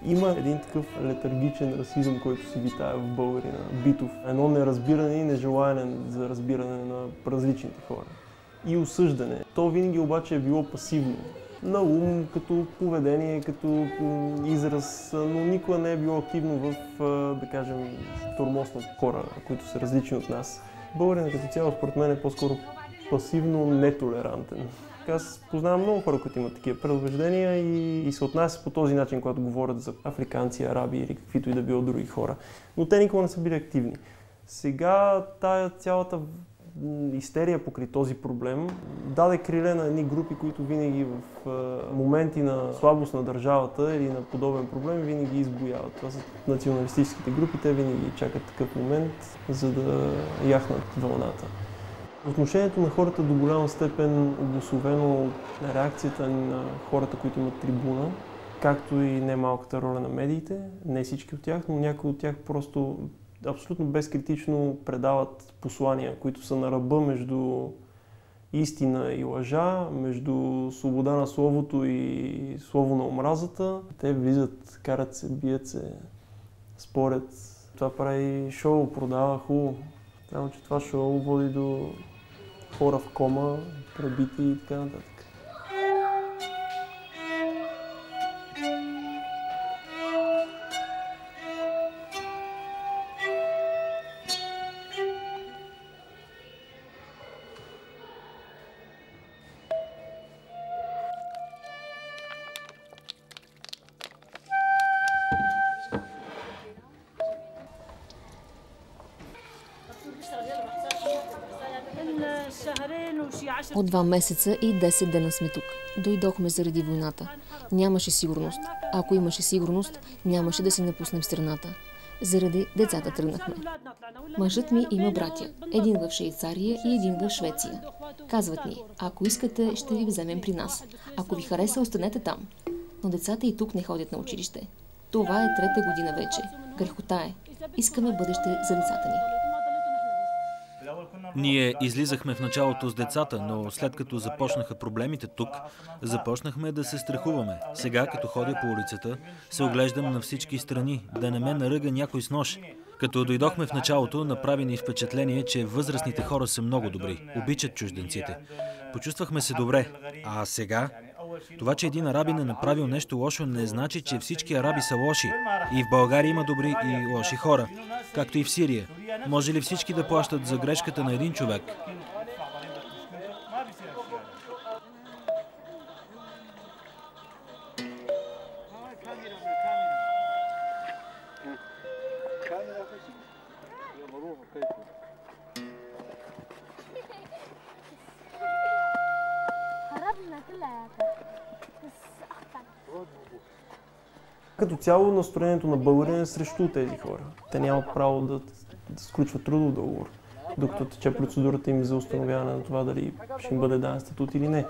Има един такъв летаргичен расизъм, който си витае в българина, битов. Едно неразбиране и нежелание за разбиране на различните хора. И осъждане. То винаги обаче е било пасивно. На ум, като поведение, като израз, но никога не е било активно в, да кажем, тормоз на хора, които са различни от нас. Българинът като цяло, според мен, е по-скоро пасивно нетолерантен. Аз познавам много хора, които имат такива предубеждения и се отнасят по този начин, когато говорят за африканци, араби или каквито и да било други хора. Но те никога не са били активни. Сега тая цялата истерия покрай този проблем даде криле на едни групи, които винаги в моменти на слабост на държавата или на подобен проблем винаги избояват. Това са националистическите групи, те винаги чакат такъв момент, за да яхнат вълната. Отношението на хората до голяма степен обусловено на реакцията на хората, които имат трибуна, както и немалката роля на медиите, не всички от тях, но някои от тях просто абсолютно безкритично предават послания, които са на ръба между истина и лъжа, между свобода на словото и слово на омразата. Те влизат, карат се, бият се, спорят. Това прави шоу, продава хубаво. Само че това шоу води до хора в кома, пребити и така нататък. От 2 месеца и 10 дена сме тук. Дойдохме заради войната. Нямаше сигурност. Ако имаше сигурност, нямаше да си напуснем страната. Заради децата тръгнахме. Мъжът ми има братя. Един в Швейцария и един в Швеция. Казват ни, ако искате, ще ви вземем при нас. Ако ви хареса, останете там. Но децата и тук не ходят на училище. Това е 3-та година вече. Грехота е. Искаме бъдеще за децата ни. Ние излизахме в началото с децата, но след като започнаха проблемите тук, започнахме да се страхуваме. Сега, като ходя по улицата, се оглеждам на всички страни, да не ме наръга някой с нож. Като дойдохме в началото, направи ни впечатление, че възрастните хора са много добри, обичат чужденците. Почувствахме се добре. А сега? Това, че един арабин е направил нещо лошо, не значи, че всички араби са лоши. И в България има добри и лоши хора, както и в Сирия. Може ли всички да плащат за грешката на един човек? Като цяло настроението на българин е срещу тези хора. Те нямат право да сключват трудов договор, докато тече процедурата им за установяване на това дали ще им бъде даден статут или не.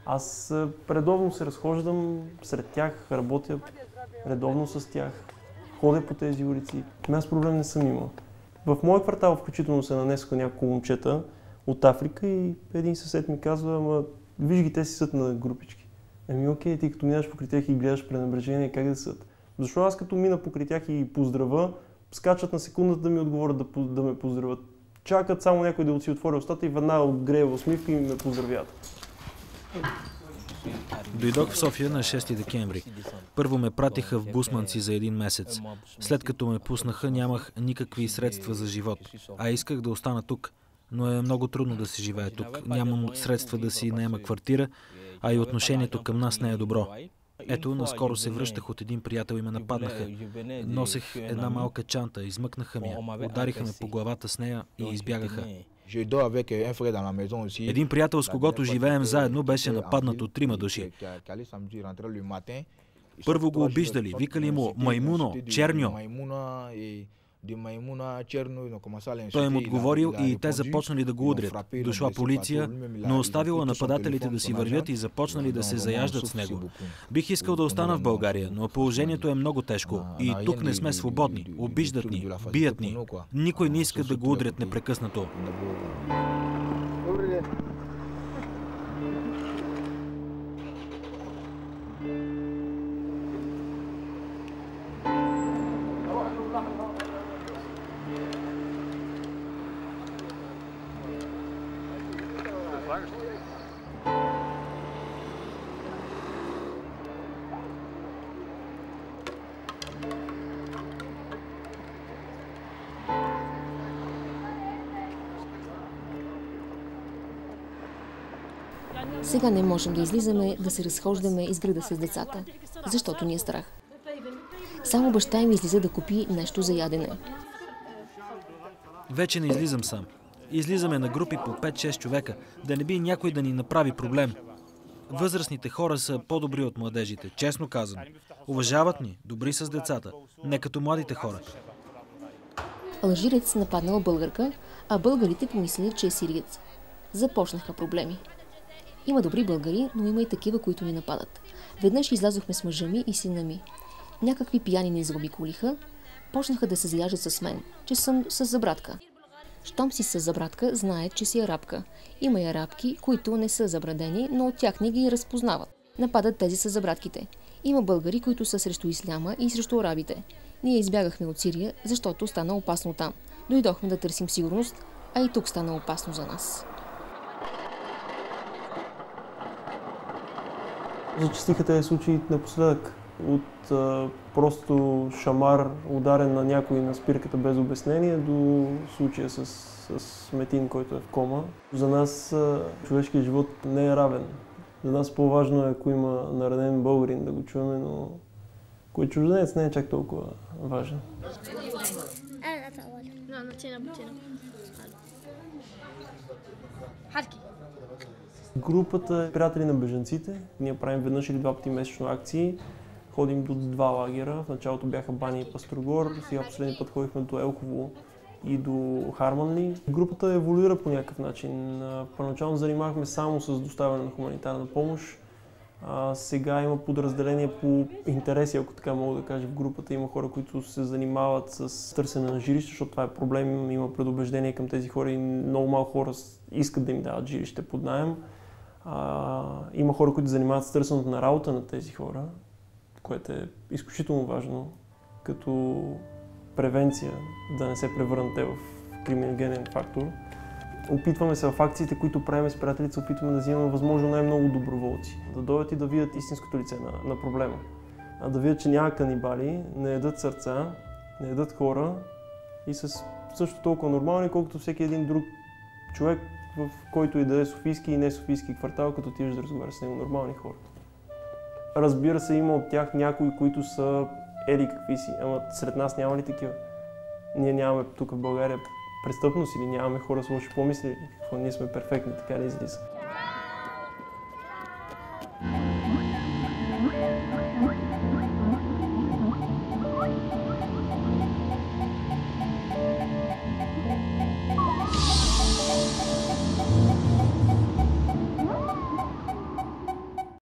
Аз редовно се разхождам сред тях, работя редовно с тях, ходя по тези улици. Аз проблем не съм имал. В моя квартал включително се нанесоха няколко момчета от Африка и един съсед ми казва, ама виж ги, те си съд на групички. Окей, ти като минаш покрай тях и гледаш пренебрежение, как да съд? Защо аз като мина покрай тях и поздрава, скачат на секундата да ми отговорят да ме поздравят. Чакат само някой да си отвори устата и веднага отгрея усмивка и ме поздравят. Дойдох в София на 6 декември. Първо ме пратиха в Бусманци за 1 месец. След като ме пуснаха, нямах никакви средства за живот, а исках да остана тук. Но е много трудно да се живее тук. Нямам средства да си наема квартира, а и отношението към нас не е добро. Ето, наскоро се връщах от един приятел и ме нападнаха. Носех една малка чанта, измъкнаха ми я, удариха ме по главата с нея и избягаха. Един приятел, с когото живеем заедно, беше нападнат от 3 души. Първо го обиждали, викали му Маймуно, Черньо. Той им отговорил и те започнали да го удрят. Дошла полиция, но оставила нападателите да си вървят и започнали да се заяждат с него. Бих искал да остана в България, но положението е много тежко. И тук не сме свободни. Обиждат ни, бият ни. Никой не иска да го удрят непрекъснато. Сега не можем да излизаме, да се разхождаме из града с децата, защото ни е страх. Само баща им излиза да купи нещо за ядене. Вече не излизам сам. Излизаме на групи по 5-6 човека, да не би някой да ни направи проблем. Възрастните хора са по-добри от младежите, честно казано. Уважават ни, добри с децата, не като младите хора. Алжирец нападнал българка, а българите помислили, че е сириец. Започнаха проблеми. Има добри българи, но има и такива, които ни нападат. Веднъж излязохме с мъжа ми и сина ми. Някакви пияни ни заобиколиха, почнаха да се заяждат с мен, че съм с забратка. Щом си с забратка, знае, че си арабка. Има и арабки, които не са забрадени, но от тях не ги разпознават. Нападат тези с забратките. Има българи, които са срещу исляма и срещу арабите. Ние избягахме от Сирия, защото стана опасно там. Дойдохме да търсим сигурност, а и тук стана опасно за нас. Зачестиха тези случаи напоследък. От просто шамар, ударен на някой на спирката без обяснение, до случая с Метин, който е в кома. За нас човешкият живот не е равен. За нас по-важно е, ако има наранен българин, да го чуваме, но кой чужденец не е чак толкова важен. Групата е приятели на бежанците. Ние правим веднъж или два пъти месечно акции. Ходим до 2 лагера. В началото бяха Бани и Пастрогор, сега последния път ходихме до Елхово и до Харманли. Групата еволюира по някакъв начин. Първоначално занимавахме само с доставяне на хуманитарна помощ. Сега има подразделение по интереси, ако така мога да кажа, в групата. Има хора, които се занимават с търсене на жилище, защото това е проблем. Има предубеждение към тези хора и много малко хора искат да им дават жилище под наем. Има хора, които занимават с търсенето на работа на тези хора, което е изключително важно като превенция, да не се превърнат те в криминогенен фактор. Опитваме се в акциите, които правим с приятелите, опитваме да взимаме възможно най-много доброволци. Да дойдат и да видят истинското лице на проблема. Да видят, че няма канибали, не ядат сърца, не ядат хора и са също толкова нормални, колкото всеки един друг човек, в който и да е софийски и не софийски квартал, като отидеш да разговаряш с него, нормални хора. Разбира се, има от тях някои, които са еди какви си, ама сред нас няма ли такива? Ние нямаме тук в България престъпност или нямаме хора с лоши помисли, ние сме перфектни, така не излиза.